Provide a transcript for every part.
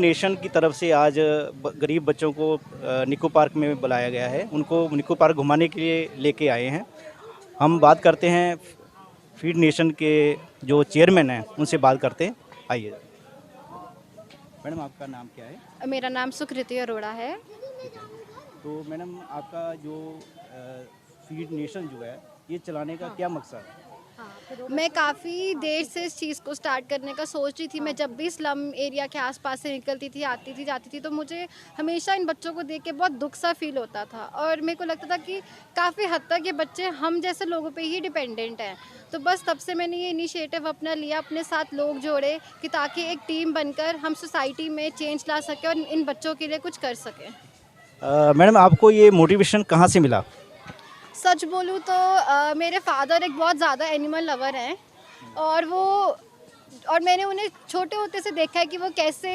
Nation की तरफ से आज गरीब बच्चों को निको पार्क में बुलाया गया है। उनको निको पार्क घुमाने के लिए लेके आए हैं। हम बात करते हैं फीड नेशन के जो चेयरमैन हैं, उनसे बात करते हैं। आइए मैडम, आपका नाम क्या है? मेरा नाम सुकृति अरोड़ा है। ठीक है। तो मैडम, आपका जो फीड नेशन जो है, ये चलाने का क्या मकसद है? मैं काफ़ी देर से इस चीज़ को स्टार्ट करने का सोच रही थी। मैं जब भी स्लम एरिया के आसपास से निकलती थी, आती थी, जाती थी, तो मुझे हमेशा इन बच्चों को देख के बहुत दुख सा फील होता था और मेरे को लगता था कि काफ़ी हद तक ये बच्चे हम जैसे लोगों पे ही डिपेंडेंट हैं। तो बस तब से मैंने ये इनिशिएटिव अपना लिया, अपने साथ लोग जोड़े कि ताकि एक टीम बनकर हम सोसाइटी में चेंज ला सकें और इन बच्चों के लिए कुछ कर सकें। मैडम, आपको ये मोटिवेशन कहाँ से मिला? सच बोलूँ तो मेरे फादर एक बहुत ज़्यादा एनिमल लवर हैं और वो और मैंने उन्हें छोटे होते से देखा है कि वो कैसे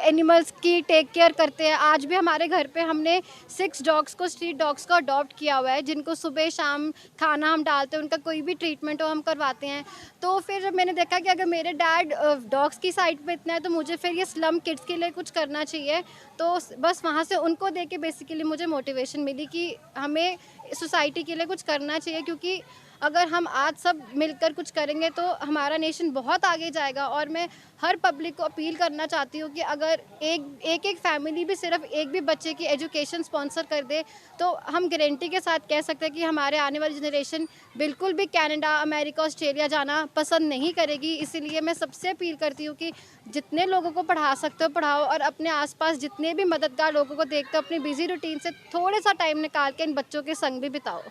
एनिमल्स की टेक केयर करते हैं। आज भी हमारे घर पे हमने 6 डॉग्स को, स्ट्रीट डॉग्स को अडॉप्ट किया हुआ है, जिनको सुबह शाम खाना हम डालते हैं, उनका कोई भी ट्रीटमेंट हो हम करवाते हैं। तो फिर जब मैंने देखा कि अगर मेरे डैड डॉग्स की साइड पे इतना है, तो मुझे फिर ये स्लम किड्स के लिए कुछ करना चाहिए। तो बस वहाँ से उनको देख के बेसिकली मुझे मोटिवेशन मिली कि हमें सोसाइटी के लिए कुछ करना चाहिए, क्योंकि अगर हम आज सब मिलकर कुछ करेंगे तो हमारा नेशन बहुत आगे जाएगा। और मैं हर पब्लिक को अपील करना चाहती हूँ कि अगर एक फैमिली भी सिर्फ एक भी बच्चे की एजुकेशन स्पॉन्सर कर दे, तो हम गारंटी के साथ कह सकते हैं कि हमारे आने वाली जनरेशन बिल्कुल भी कनाडा, अमेरिका, ऑस्ट्रेलिया जाना पसंद नहीं करेगी। इसीलिए मैं सबसे अपील करती हूँ कि जितने लोगों को पढ़ा सकते हो पढ़ाओ, और अपने आसपास जितने भी मददगार लोगों को देखते हो अपनी बिजी रूटीन से थोड़ा सा टाइम निकाल के इन बच्चों के संग भी बिताओ।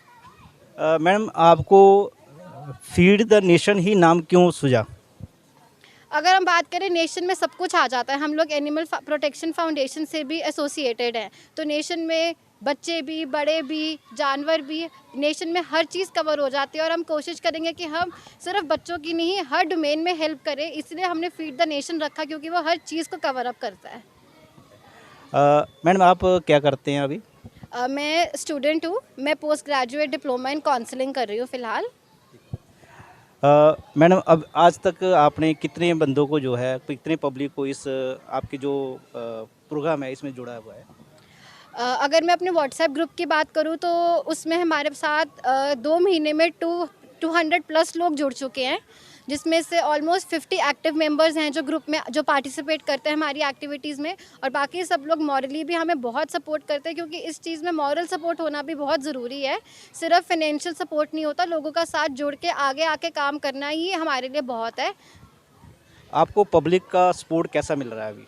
मैडम, आपको फीड द नेशन ही नाम क्यों सूझा? अगर हम बात करें, नेशन में सब कुछ आ जाता है। हम लोग एनिमल प्रोटेक्शन फाउंडेशन से भी एसोसिएटेड हैं, तो नेशन में बच्चे भी, बड़े भी, जानवर भी, नेशन में हर चीज़ कवर हो जाती है। और हम कोशिश करेंगे कि हम सिर्फ बच्चों की नहीं, हर डोमेन में हेल्प करें। इसलिए हमने फीड द नेशन रखा, क्योंकि वो हर चीज़ को कवर अप करता है। मैडम, आप क्या करते हैं अभी? मैं स्टूडेंट हूँ। मैं post graduate diploma in counselling कर रही हूँ फ़िलहाल। मैडम, अब आज तक आपने कितने बंदों को जो है, कितने पब्लिक को इस आपके जो प्रोग्राम है इसमें जुड़ा हुआ है? अगर मैं अपने व्हाट्सएप ग्रुप की बात करूँ तो उसमें हमारे साथ 2 महीने में 200 प्लस लोग जुड़ चुके हैं, जिसमें से ऑलमोस्ट 50 एक्टिव मेंबर्स हैं जो ग्रुप में जो पार्टिसिपेट करते हैं हमारी एक्टिविटीज़ में। और बाकी सब लोग मॉरली भी हमें बहुत सपोर्ट करते हैं, क्योंकि इस चीज़ में मॉरल सपोर्ट होना भी बहुत ज़रूरी है। सिर्फ फाइनेंशियल सपोर्ट नहीं होता, लोगों का साथ जोड़ के आगे आके काम करना ही हमारे लिए बहुत है। आपको पब्लिक का सपोर्ट कैसा मिल रहा है अभी?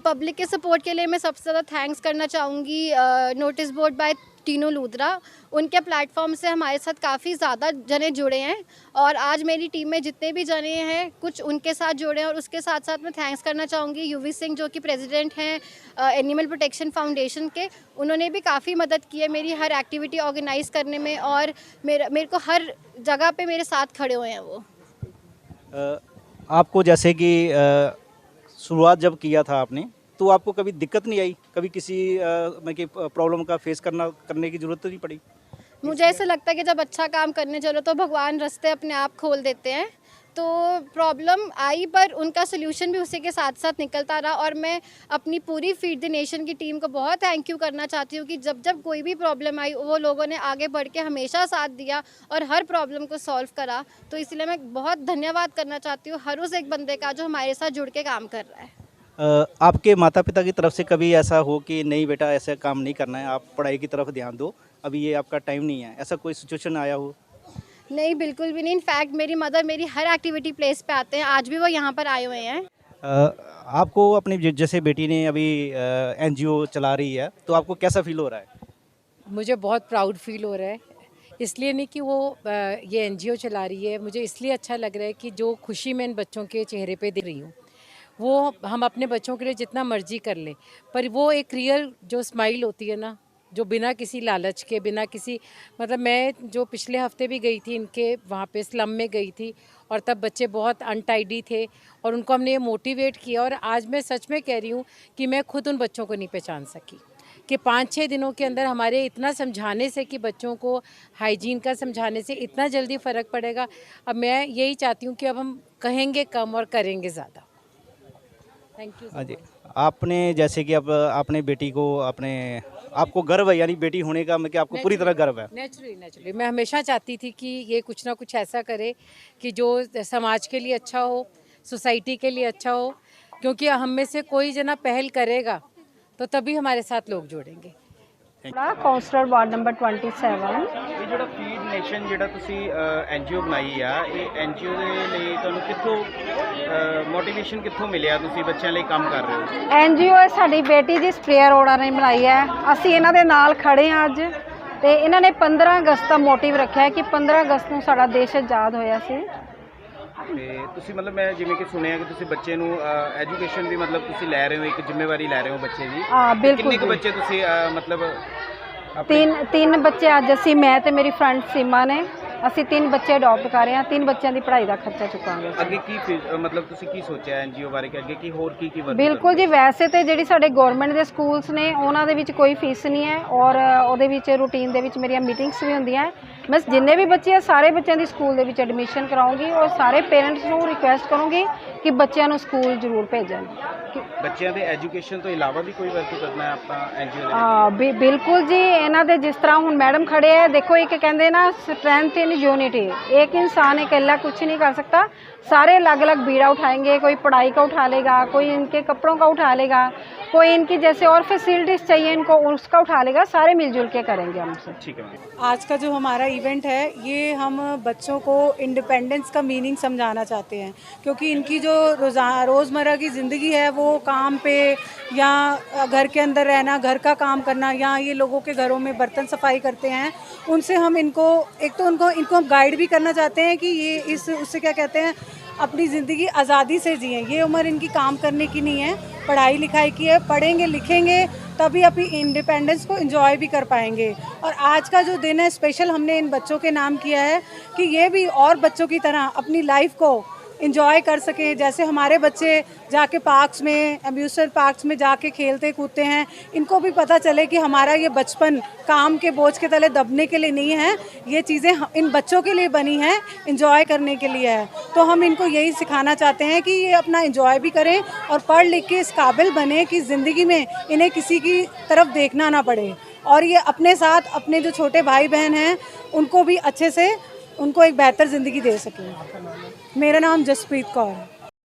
पब्लिक के सपोर्ट के लिए मैं सबसे ज़्यादा थैंक्स करना चाहूँगी notice board by Tinu Luthra. उनके प्लेटफॉर्म से हमारे साथ काफ़ी ज़्यादा जने जुड़े हैं, और आज मेरी टीम में जितने भी जने हैं कुछ उनके साथ जुड़े हैं। और उसके साथ साथ मैं थैंक्स करना चाहूँगी यूवी सिंह, जो कि प्रेसिडेंट हैं एनिमल प्रोटेक्शन फाउंडेशन के। उन्होंने भी काफ़ी मदद की है मेरी हर एक्टिविटी ऑर्गेनाइज़ करने में, और मेरे को हर जगह पे मेरे साथ खड़े हुए हैं वो। अ, आपको जैसे कि शुरुआत जब किया था आपने, तो आपको कभी दिक्कत नहीं आई? कभी किसी प्रॉब्लम का फेस करने की ज़रूरत नहीं पड़ी? मुझे ऐसा लगता है कि जब अच्छा काम करने चलो तो भगवान रास्ते अपने आप खोल देते हैं। तो प्रॉब्लम आई, पर उनका सोल्यूशन भी उसी के साथ साथ निकलता रहा। और मैं अपनी पूरी फीड द नेशन की टीम को बहुत थैंक यू करना चाहती हूँ कि जब जब कोई भी प्रॉब्लम आई, वो लोगों ने आगे बढ़ के हमेशा साथ दिया और हर प्रॉब्लम को सॉल्व करा। तो इसलिए मैं बहुत धन्यवाद करना चाहती हूँ हर उस एक बंदे का जो हमारे साथ जुड़ के काम कर रहा है। आपके माता-पिता की तरफ से कभी ऐसा हो कि नहीं बेटा, ऐसा काम नहीं करना है, आप पढ़ाई की तरफ ध्यान दो, अभी ये आपका टाइम नहीं है, ऐसा कोई सिचुएशन आया हो? नहीं, बिल्कुल भी नहीं। इनफैक्ट मेरी मदर मेरी हर एक्टिविटी प्लेस पे आते हैं, आज भी वो यहाँ पर आए हुए हैं। आपको अपनी जैसे बेटी ने अभी एनजीओ चला रही है, तो आपको कैसा फील हो रहा है? मुझे बहुत प्राउड फील हो रहा है। इसलिए नहीं कि वो ये एनजीओ चला रही है, मुझे इसलिए अच्छा लग रहा है कि जो खुशी मैं इन बच्चों के चेहरे पे देख रही हूँ, वो हम अपने बच्चों के लिए जितना मर्जी कर लें, पर वो एक रियल जो स्माइल होती है ना, जो बिना किसी लालच के, बिना किसी मतलब मैं जो पिछले हफ्ते भी गई थी इनके वहाँ पे स्लम में गई थी, और तब बच्चे बहुत अनटाइडी थे और उनको हमने ये मोटिवेट किया। और आज मैं सच में कह रही हूँ कि मैं खुद उन बच्चों को नहीं पहचान सकी कि 5-6 दिनों के अंदर हमारे इतना समझाने से, कि बच्चों को हाइजीन का समझाने से इतना जल्दी फ़र्क पड़ेगा। अब मैं यही चाहती हूँ कि अब हम कहेंगे कम और करेंगे ज़्यादा। Thank you. हाँ जी, आपने जैसे कि अब आपने बेटी को आपको गर्व है, यानी बेटी होने का मतलब आपको पूरी तरह गर्व है। नेचुरली मैं हमेशा चाहती थी कि ये कुछ ना कुछ ऐसा करे कि जो समाज के लिए अच्छा हो, सोसाइटी के लिए अच्छा हो, क्योंकि हम में से कोई जना पहल करेगा तो तभी हमारे साथ लोग जोड़ेंगे। Councillor ward number 27। ਇਹ ਜਿਹੜਾ ਫੀਡ ਨੇਸ਼ਨ ਜਿਹੜਾ ਤੁਸੀਂ ਐਨਜੀਓ ਬਣਾਈ ਆ, ਇਹ ਐਨਜੀਓ ਦੇ ਲਈ ਤੁਹਾਨੂੰ ਕਿੱਥੋਂ ਮੋਟੀਵੇਸ਼ਨ ਕਿੱਥੋਂ ਮਿਲਿਆ, ਤੁਸੀਂ ਬੱਚਿਆਂ ਲਈ ਕੰਮ ਕਰ ਰਹੇ ਹੋ? ਐਨਜੀਓ ਸਾਡੀ ਬੇਟੀ ਜੀ ਸਪ੍ਰੇਅਰ ਅਰੋੜਾ ਨੇ ਬਣਾਈ ਹੈ। ਅਸੀਂ ਇਹਨਾਂ ਦੇ ਨਾਲ ਖੜੇ ਹਾਂ ਅੱਜ, ਤੇ ਇਹਨਾਂ ਨੇ 15 ਅਗਸਤ ਦਾ ਮੋਟਿਵ ਰੱਖਿਆ ਕਿ 15 ਅਗਸਤ ਨੂੰ ਸਾਡਾ ਦੇਸ਼ ਆਜ਼ਾਦ ਹੋਇਆ ਸੀ। ਤੇ ਤੁਸੀਂ ਮਤਲਬ ਮੈਂ ਜਿਵੇਂ ਕਿ ਸੁਣਿਆ ਕਿ ਤੁਸੀਂ ਬੱਚੇ ਨੂੰ ਐਜੂਕੇਸ਼ਨ ਵੀ ਮਤਲਬ ਤੁਸੀਂ ਲੈ ਰਹੇ ਹੋ, ਇੱਕ ਜ਼ਿੰਮੇਵਾਰੀ ਲੈ ਰਹੇ ਹੋ ਬੱਚੇ ਦੀ। ਹਾਂ ਬਿਲਕੁਲ ਕਿੰਨੇ ਕੁ ਜੀ। ਬੱਚੇ ਤੁਸੀਂ ਮਤਲਬ ਤਿੰਨ ਬੱਚੇ ਅੱਜ ਅਸੀਂ, ਮੈਂ ਤੇ ਮੇਰੀ ਫਰੈਂਡ ਸੀਮਾ ਨੇ, ਅਸੀਂ 3 ਬੱਚੇ ਅਡਾਪਟ ਕਰ ਰਹੇ ਹਾਂ। 3 ਬੱਚਿਆਂ ਦੀ ਪੜ੍ਹਾਈ ਦਾ ਖਰਚਾ ਚੁੱਕਾਂਗੇ। ਅੱਗੇ ਕੀ ਮਤਲਬ ਤੁਸੀਂ ਕੀ ਸੋਚਿਆ ਐਨਜੀਓ ਬਾਰੇ ਕਿ ਅੱਗੇ ਕੀ ਹੋਰ ਕੀ ਵਰਕ? ਬਿਲਕੁਲ ਜੀ, ਵੈਸੇ ਤੇ ਜਿਹੜੀ ਸਾਡੇ ਗਵਰਨਮੈਂਟ ਦੇ ਸਕੂਲਸ ਨੇ ਉਹਨਾਂ ਦੇ ਵਿੱਚ ਕੋਈ ਫੀਸ ਨਹੀਂ ਹੈ, ਔਰ ਉਹਦੇ ਵਿੱਚ ਰੂਟੀਨ ਦੇ ਵਿੱਚ ਮੇਰੀਆਂ ਮੀਟਿੰਗਸ ਵੀ ਹੁੰਦੀਆਂ। ਮੈਂ ਜਿੰਨੇ ਵੀ ਬੱਚੇ ਆ ਸਾਰੇ ਬੱਚਿਆਂ ਦੀ ਸਕੂਲ ਦੇ ਵਿੱਚ ਐਡਮਿਸ਼ਨ ਕਰਾਉਂਗੀ, ਔਰ ਸਾਰੇ ਪੇਰੈਂਟਸ ਨੂੰ ਰਿਕੁਐਸਟ ਕਰੂੰਗੀ ਕਿ ਬੱਚਿਆਂ ਨੂੰ ਸਕੂਲ ਜ਼ਰੂਰ ਭੇਜਣ। ਬੱਚਿਆਂ ਦੇ ਐਜੂਕੇਸ਼ਨ ਤੋਂ ਇਲਾਵਾ ਵੀ ਕੋਈ ਵਰਕ ਕਰਨਾ ਹੈ ਆਪਾਂ ਐਨਜੀਓ ਦੇ ਵਿੱਚ? ਬਿਲਕੁਲ ਜੀ, ਇਹਨਾਂ ਦੇ ਜਿਸ ਤਰ੍ਹਾਂ ਹੁਣ ਮੈਡਮ ਖੜੇ ਹੈ, ਦੇਖੋ ਇੱਕ ਕਹਿੰਦੇ ਨਾ स्ट्रेंथ इन यूनिटी। एक इंसान अकेला कुछ नहीं कर सकता, सारे अलग अलग बीड़ा उठाएंगे। कोई पढ़ाई का उठा लेगा, कोई इनके कपड़ों का उठा लेगा, कोई इनकी जैसे और फैसिलिटीज़ चाहिए इनको उसका उठा लेगा। सारे मिलजुल के करेंगे हमसे। ठीक है। आज का जो हमारा इवेंट है ये हम बच्चों को इंडिपेंडेंस का मीनिंग समझाना चाहते हैं, क्योंकि इनकी जो रोज़मर्रा की ज़िंदगी है वो काम पे या घर के अंदर रहना, घर का काम करना, या ये लोगों के घरों में बर्तन सफाई करते हैं, उनसे हम इनको एक तो इनको हम गाइड भी करना चाहते हैं कि ये उससे क्या कहते हैं, अपनी ज़िंदगी आज़ादी से जिए। ये उम्र इनकी काम करने की नहीं है, पढ़ाई लिखाई की है। पढ़ेंगे लिखेंगे तभी अपनी इंडिपेंडेंस को एंजॉय भी कर पाएंगे। और आज का जो दिन है स्पेशल हमने इन बच्चों के नाम किया है कि ये भी और बच्चों की तरह अपनी लाइफ को इंजॉय कर सकें। जैसे हमारे बच्चे जाके पार्क्स में, एम्यूजमेंट पार्क्स में जाके खेलते कूदते हैं, इनको भी पता चले कि हमारा ये बचपन काम के बोझ के तले दबने के लिए नहीं है, ये चीज़ें इन बच्चों के लिए बनी हैं, इंजॉय करने के लिए है। तो हम इनको यही सिखाना चाहते हैं कि ये अपना इंजॉय भी करें और पढ़ लिख के इस काबिल बने कि ज़िंदगी में इन्हें किसी की तरफ देखना ना पड़े, और ये अपने साथ अपने जो छोटे भाई बहन हैं उनको भी अच्छे से उनको एक बेहतर ज़िंदगी दे सकें। मेरा नाम जसप्रीत कौर है।